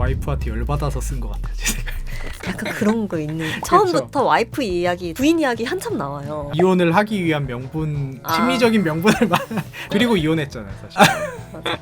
와이프한테 열받아서 쓴 것 같아요, 제 생각에. 약간 그런 거 있는. 처음부터 와이프 이야기, 부인 이야기 한참 나와요. 이혼을 하기 위한 명분, 심리적인 명분을 그리고 이혼했잖아요, 사실. 맞아.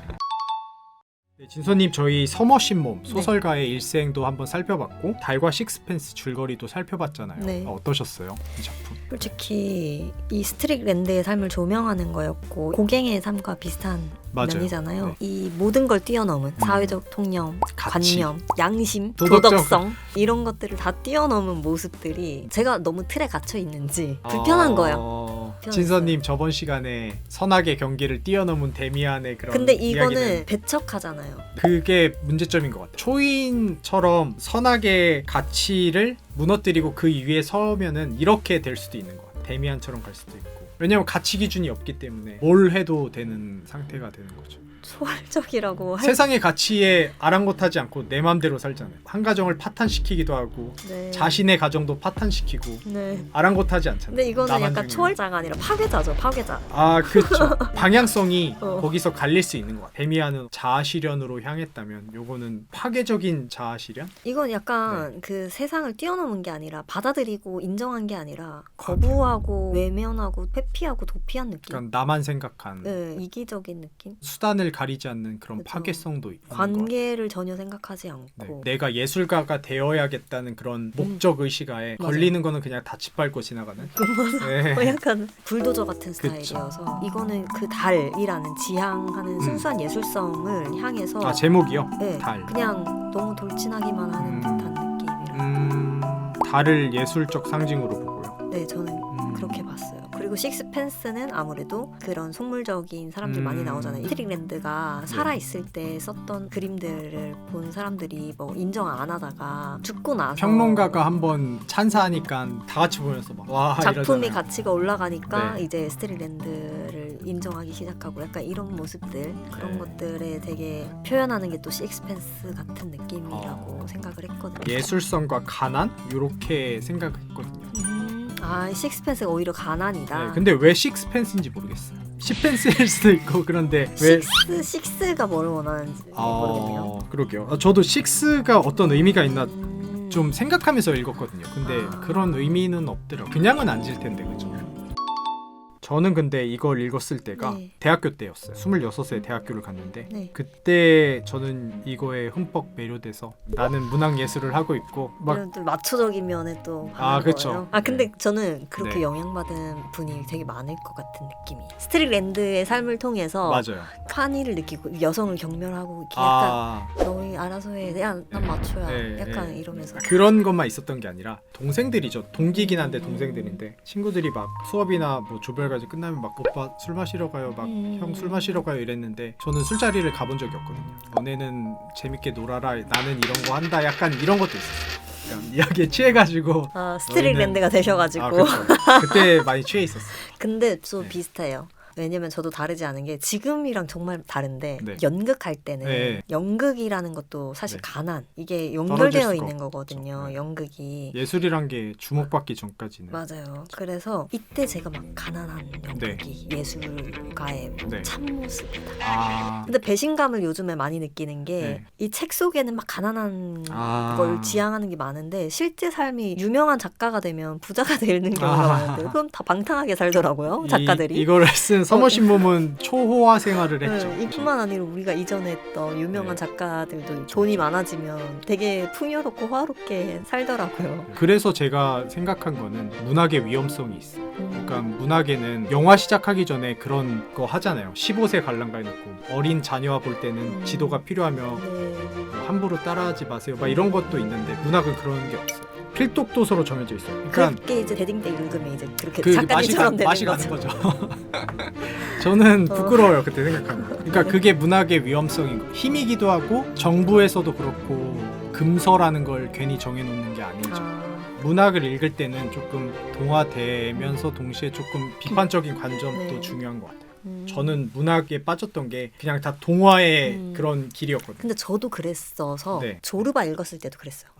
네, 진소님, 저희 서머신 몸 소설가의 일생도 한번 살펴봤고 달과 식스펜스 줄거리도 살펴봤잖아요. 네. 어떠셨어요, 이 작품? 솔직히 이 스트릭랜드의 삶을 조명하는 거였고 고갱의 삶과 비슷한 맞아요. 면이잖아요. 네. 이 모든 걸 뛰어넘은 사회적 통념, 가치. 관념, 양심, 도덕적. 도덕성 이런 것들을 다 뛰어넘은 모습들이 제가 너무 틀에 갇혀 있는지 불편한 거예요. 진서님, 저번 시간에 선악의 경계를 뛰어넘은 데미안의 그런 근데 이거는 이야기는 배척하잖아요. 그게 문제점인 것 같아요. 초인처럼 선악의 가치를 무너뜨리고 그 위에 서면은 이렇게 될 수도 있는 것 같아요. 데미안처럼 갈 수도 있고. 왜냐면 가치 기준이 없기 때문에 뭘 해도 되는 상태가 되는 거죠. 초월적이라고 할 세상의 가치에 아랑곳하지 않고 내 맘대로 살잖아요. 한 가정을 파탄시키기도 하고 네. 자신의 가정도 파탄시키고 네. 아랑곳하지 않잖아요. 근데 이거는 나만 약간 중에. 초월자가 아니라 파괴자죠. 파괴자. 아, 그렇죠. 방향성이 어. 거기서 갈릴 수 있는 것 같아요. 데미안은 자아실현으로 향했다면 요거는 파괴적인 자아실현? 이건 약간 그 세상을 뛰어넘은 게 아니라 받아들이고 인정한 게 아니라 거부하고 외면하고 회피하고 도피한 느낌. 그러니까 나만 생각한 네, 이기적인 느낌. 수단을 가리지 않는 그런 그쵸. 파괴성도 있는 것 같아요. 관계를 전혀 생각하지 네. 않고. 내가 예술가가 되어야겠다는 그런 목적 의식에 맞아요. 걸리는 거는 그냥 다 짓밟고 지나가는. 네. 약간 불도저 같은 그쵸. 스타일이어서 이거는 그 달이라는 지향하는 순수한 예술성을 향해서 아, 제목이요? 네, 달. 그냥 너무 돌진하기만 하는 듯한 느낌이라. 달을 예술적 상징으로 보고요. 네, 저는 그렇게 봤어요. 그리고 식스펜스는 아무래도 그런 속물적인 사람들 많이 나오잖아요. 스트릭랜드가 살아있을 때 썼던 그림들을 본 사람들이 뭐 인정 안 하다가 죽고 나서 평론가가 한번 찬사하니까 다 같이 보면서 막 와, 작품이 이러잖아요. 가치가 올라가니까 네. 이제 스트릭랜드를 인정하기 시작하고 약간 이런 모습들 그런 네. 것들에 되게 표현하는 게 또 식스펜스 같은 느낌이라고 생각을 했거든요. 예술성과 가난? 이렇게 생각했거든요. 아, 식스펜스가 오히려 가난이다. 네, 근데 왜 식스펜스인지 모르겠어요. 10펜스일 수도 있고 그런데 왜 식스가 뭘 원하는지 모르겠네요. 그러게요. 저도 식스가 어떤 의미가 있나 음. 좀 생각하면서 읽었거든요. 근데 아. 그런 의미는 없더라고요. 그냥은 안 질 텐데, 그죠? 저는 근데 이걸 읽었을 때가 네. 대학교 때였어요. 26세 대학교를 갔는데 네. 그때 저는 이거에 흠뻑 매료돼서 나는 문학예술을 하고 있고 막 이런 또 마초적인 면에 또 아, 하는 그쵸. 거예요. 아 근데 네. 저는 그렇게 네. 영향받은 분이 되게 많을 것 같은 느낌이. 스트릭랜드의 삶을 통해서 맞아요. 환희를 느끼고 여성을 경멸하고 이렇게 아, 약간 너희 알아서 해. 야, 난 마초야. 네, 약간 네. 이러면서. 그런 것만 있었던 게 아니라 동생들이죠. 동기긴 한데 동생들인데 친구들이 막 수업이나 뭐 조별과제 끝나면 막 오빠 술 마시러 가요. 막 형 술 마시러 가요 이랬는데 저는 술자리를 가본 적이 없거든요. 너네는 재밌게 놀아라. 나는 이런 거 한다. 약간 이런 것도 있었어요. 그냥 이야기에 취해가지고 아, 스트릭랜드가 되셔가지고. 아, 그렇죠. 그때 많이 취해 있었어요. 근데 좀 네. 비슷해요. 왜냐면 저도 다르지 않은 게 지금이랑 정말 다른데 네. 연극할 때는 네. 연극이라는 것도 사실 네. 가난 이게 떨어질 연결되어 수가 있는 없죠. 거거든요. 네. 연극이. 예술이란 게 주목받기 전까지는 맞아요. 그래서 이때 제가 막 가난한 연극이 예술가의 네. 참모습이다. 아, 근데 배신감을 요즘에 많이 느끼는 게 이 네. 책 속에는 막 가난한 아. 걸 지향하는 게 많은데 실제 삶이 유명한 작가가 되면 부자가 되는 경우가 아. 많은데 그럼 다 방탕하게 살더라고요. 작가들이. 이거를 쓴 서머신몸은 초호화 생활을 했죠. 네, 이뿐만 아니라 우리가 이전에 했던 유명한 네. 작가들도 돈이 많아지면 되게 풍요롭고 화롭게 살더라고요. 그래서 제가 생각한 거는 문학의 위험성이 있어요. 그러니까 문학에는 영화 시작하기 전에 그런 거 하잖아요. 15세 관람가 해놓고 어린 자녀와 볼 때는 지도가 필요하며 네. 뭐 함부로 따라하지 마세요. 막 이런 것도 있는데 문학은 그런 게 없어요. 필독 도서로 정해져 있어요. 그러니까 그게 이제 대딩 때 읽으면 이제 그렇게 그 작가님처럼 되는 맛이 거죠. 가는 거죠. 저는 부끄러워요 그때 생각하면. 그러니까 그게 문학의 위험성인 거. 힘이기도 하고 정부에서도 그렇고 금서라는 걸 괜히 정해놓는 게 아니죠. 아, 문학을 읽을 때는 조금 동화되면서 동시에 조금 비판적인 관점도 네. 중요한 것 같아요. 저는 문학에 빠졌던 게 그냥 다 동화의 그런 길이었거든요. 근데 저도 그랬어서 네. 조르바 읽었을 때도 그랬어요.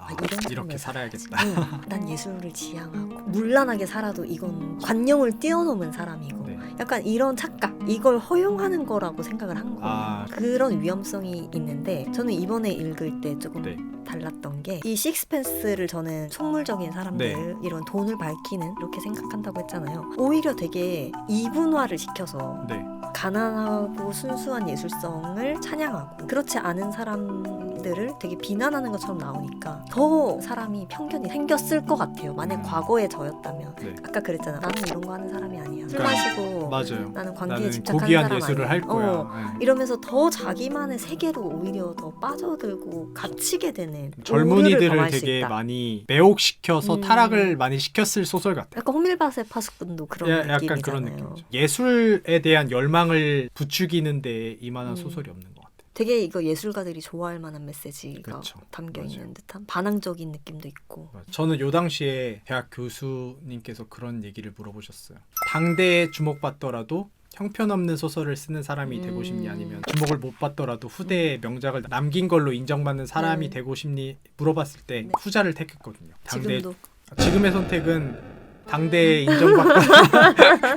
이렇게 살아야겠다. 난 예술을 지향하고 문란하게 살아도 이건 관념을 뛰어넘은 사람이고 네. 약간 이런 착각, 이걸 허용하는 거라고 생각을 한 거예요. 그런 위험성이 있는데 저는 이번에 읽을 때 조금 네. 달랐던 게 이 식스펜스를 저는 속물적인 사람들, 네. 이런 돈을 밝히는 이렇게 생각한다고 했잖아요. 오히려 되게 이분화를 시켜서 네. 가난하고 순수한 예술성을 찬양하고 그렇지 않은 사람들을 되게 비난하는 것처럼 나오니까 더 사람이 편견이 생겼을 것 같아요. 만약 과거에 저였다면. 네. 아까 그랬잖아. 나는 이런 거 하는 사람이 아니야. 술 그러니까, 마시고 맞아요. 나는 관계에 나는 집착하는 고귀한 사람 예술을 아니야. 할 거야. 네. 이러면서 더 자기만의 세계로 오히려 더 빠져들고 갇히게 되는 오류를 젊은이들을 범할 수 되게 있다. 많이 매혹시켜서 타락을 많이 시켰을 소설 같아요. 약간 호밀밭의 파수꾼도 그런 약간 느낌이잖아요. 그런 느낌이죠. 예술에 대한 열망을 부추기는데 이만한 소설이 없는 것 같아요. 되게 이거 예술가들이 좋아할 만한 메시지가 그쵸. 담겨 맞아요. 있는 듯한 반항적인 느낌도 있고. 저는 요 당시에 대학 교수님께서 그런 얘기를 물어보셨어요. 당대에 주목받더라도 형편없는 소설을 쓰는 사람이 되고 싶니, 아니면 주목을 못 받더라도 후대에 명작을 남긴 걸로 인정받는 사람이 되고 싶니 물어봤을 때 후자를 택했거든요. 지금도 지금의 선택은 당대에 인정받고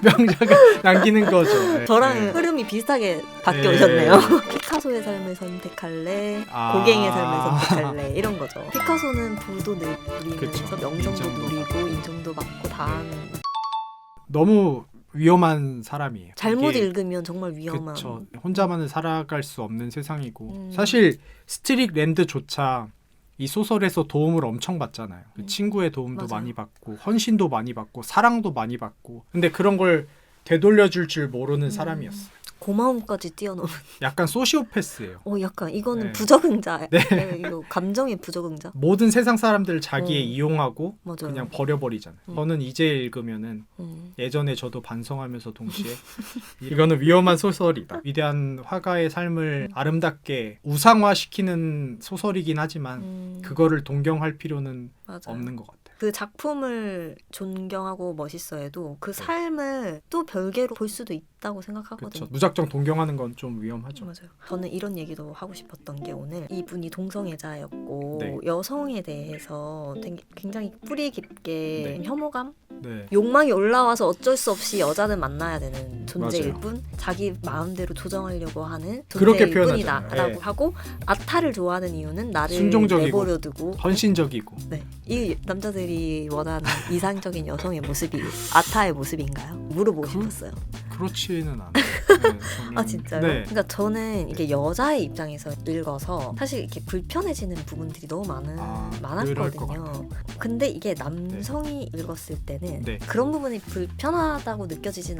명작을 남기는 거죠. 네. 저랑 네. 흐름이 비슷하게 바뀌어 네. 오셨네요. 피카소의 삶을 선택할래, 고갱의 삶을 선택할래 이런 거죠. 피카소는 부도 누리면서 그쵸. 명성도 인정도 누리고 인정도 받고 다 하는. 너무 위험한 사람이에요. 잘못 이게 읽으면 정말 위험한. 그쵸. 혼자만은 살아갈 수 없는 세상이고 사실 스트릭랜드조차 이 소설에서 도움을 엄청 받잖아요. 그 친구의 도움도 맞아요. 많이 받고 헌신도 많이 받고 사랑도 많이 받고 근데 그런 걸 되돌려줄 줄 모르는 사람이었어요. 고마움까지 뛰어넘은. 약간 소시오패스예요. 약간 이거는 네. 부적응자. 이거 감정의 부적응자. 모든 세상 사람들을 자기에 이용하고 맞아요. 그냥 버려버리잖아요. 저는 이제 읽으면은 예전에 저도 반성하면서 동시에 이거는 위험한 소설이다. 위대한 화가의 삶을 아름답게 우상화시키는 소설이긴 하지만 그거를 동경할 필요는 맞아요. 없는 것 같아요. 그 작품을 존경하고 멋있어해도 그 삶을 또 별개로 볼 수도 있다고 생각하거든요. 그렇죠. 무작정 동경하는 건 좀 위험하죠. 맞아요. 저는 이런 얘기도 하고 싶었던 게 오늘 이분이 동성애자였고 네. 여성에 대해서 굉장히 뿌리 깊게 네. 혐오감? 네. 욕망이 올라와서 어쩔 수 없이 여자는 만나야 되는 존재일 맞아요. 뿐 자기 마음대로 조정하려고 하는 그렇게 존재일 표현하잖아요. 뿐이다 라고 네. 하고 아타를 좋아하는 이유는 나를 순종적이고 내버려두고 헌신적이고 네. 이 남자들이 원하는 이상적인 여성의 모습이 아타의 모습인가요? 물어보고 싶었어요. 그렇지는 않아요. 네, 아 진짜요? 네. 그러니까 저는 이게 여자의 입장에서 읽어서 사실 이렇게 불편해지는 부분들이 너무 그럴 것 많았거든요. 근데 이게 남성이 읽었을 때는 네. 그런 부분이 불편하다고 느껴지진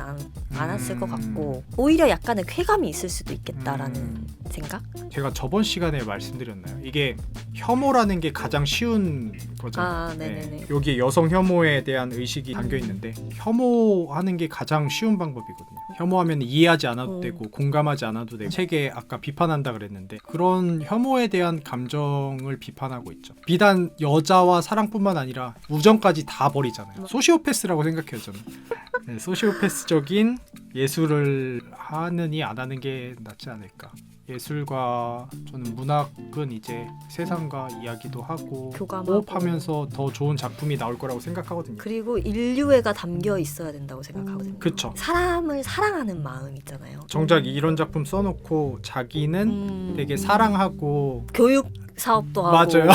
않았을 것 같고 오히려 약간의 쾌감이 있을 수도 있겠다라는 생각? 제가 저번 시간에 말씀드렸나요? 이게 혐오라는 게 가장 쉬운 거잖아요. 아, 네네네. 여기에 여성 혐오에 대한 의식이 담겨 있는데 혐오하는 게 가장 쉬운 방법이거든요. 혐오하면 이해하지 않아도 되고 공감하지 않아도 되고 책에 아까 비판한다 그랬는데 그런 혐오에 대한 감정을 비판하고 있죠. 비단 여자와 사랑뿐만 아니라 우정까지 다 버리잖아요. 소시오패스라고 생각해요 저는. 네, 소시오패스적인 예술을 하느니 안 하는 게 낫지 않을까. 예술과 저는 문학은 이제 세상과 이야기도 하고 교감하고. 호흡하면서 더 좋은 작품이 나올 거라고 생각하거든요. 그리고 인류애가 담겨 있어야 된다고 생각하거든요. 그쵸. 사람을 사랑하는 마음 있잖아요. 정작 이런 작품 써놓고 자기는 되게 사랑하고 교육 사업도 하고 맞아요.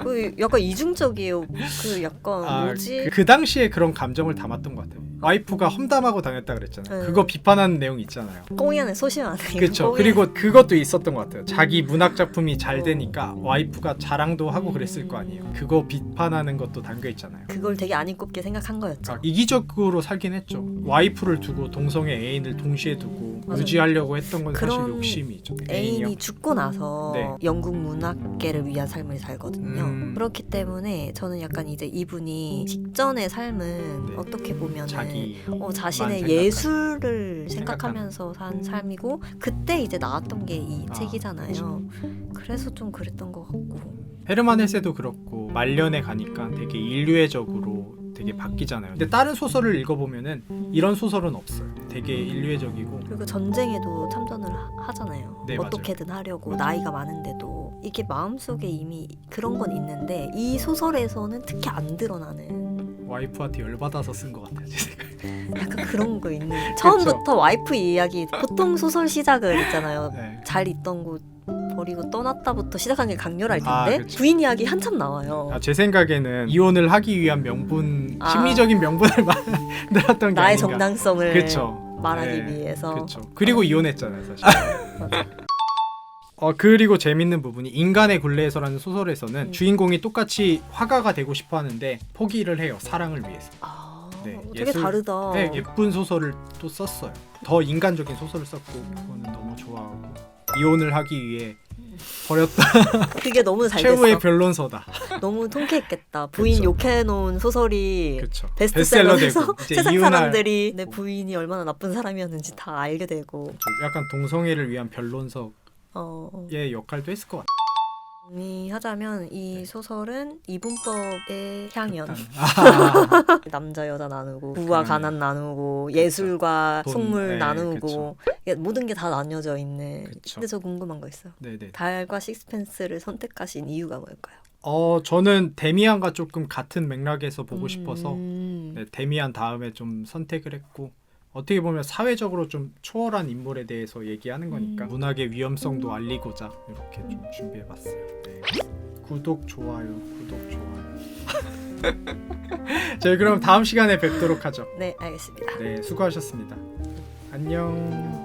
그 약간 이중적이에요. 그 약간 뭐지? 그 당시에 그런 감정을 담았던 것 같아요. 와이프가 험담하고 당했다 그랬잖아요. 네. 그거 비판하는 내용이 있잖아요. 꽁이 안에 소심하네. 그렇죠. 그리고 그것도 있었던 것 같아요. 자기 문학 작품이 잘 되니까 와이프가 자랑도 하고 그랬을 거 아니에요. 그거 비판하는 것도 담겨 있잖아요. 그걸 되게 안 이롭게 생각한 거였죠. 이기적으로 살긴 했죠. 와이프를 두고 동성애 애인을 동시에 두고 맞아요. 유지하려고 했던 건 사실 그런 욕심이죠. 애인이 죽고 나서 네. 영국 문학계를 위한 삶을 살거든요. 그렇기 때문에 저는 약간 이제 이분이 직전의 삶은 네. 어떻게 보면 자기 자신의 생각하는. 예술을 생각하면서 산 삶이고 그때 이제 나왔던 게 이 아, 책이잖아요. 그래서 좀 그랬던 것 같고. 헤르만 헤세도 그렇고 말년에 가니까 되게 인류애적으로 되게 바뀌잖아요. 근데 다른 소설을 읽어보면은 이런 소설은 없어요. 되게 인류애적이고. 그리고 전쟁에도 참전을 하잖아요. 네, 어떻게든 하려고 나이가 많은데도 이게 마음속에 이미 그런 건 있는데 이 소설에서는 특히 안 드러나는 와이프한테 열받아서 쓴 것 같아요, 제 생각에. 약간 그런 거 있는 처음부터 와이프 이야기 보통 소설 시작을 있잖아요. 네. 잘 있던 곳 버리고 떠났다부터 시작한 게 강렬할 텐데 아, 그쵸. 부인 이야기 한참 나와요. 제 생각에는 이혼을 하기 위한 명분, 아. 심리적인 명분을 만들었던 게 나의 아닌가. 정당성을 그쵸. 말하기 네, 위해서. 그렇죠. 그리고 이혼했잖아요, 사실. 맞아. 그리고 재밌는 부분이 인간의 굴레에서라는 소설에서는 주인공이 똑같이 화가가 되고 싶어 하는데 포기를 해요. 사랑을 위해서. 아, 네, 되게 다르다. 네, 예쁜 소설을 또 썼어요. 더 인간적인 소설을 썼고 그거는 너무 좋아하고 이혼을 하기 위해 버렸다. 그게 너무 잘 최후의 됐어. 변론서다. 너무 통쾌했겠다. 부인 그쵸. 욕해놓은 소설이 그렇죠. 베스트셀러 돼서 되고 이제 세상 이혼할- 사람들이 내 부인이 얼마나 나쁜 사람이었는지 다 알게 되고 약간 동성애를 위한 변론서의 어, 역할도 했을 것 같아요. 정리하자면 이 네. 소설은 이분법의 향연 아, 남자 여자 나누고 부와 그러네. 가난 나누고 예술과 돈, 속물 네, 나누고 이게 모든 게 다 나뉘어져 있는. 그쵸. 근데 저 궁금한 거 있어요. 네네. 달과 식스펜스를 선택하신 이유가 뭘까요? 저는 데미안과 조금 같은 맥락에서 보고 싶어서 음. 네, 데미안 다음에 좀 선택을 했고 어떻게 보면 사회적으로 좀 초월한 인물에 대해서 얘기하는 거니까 문학의 위험성도 알리고자 이렇게 좀 준비해봤어요. 네. 구독 좋아요. 저희 그럼 다음 시간에 뵙도록 하죠. 네, 알겠습니다. 네, 수고하셨습니다. 안녕.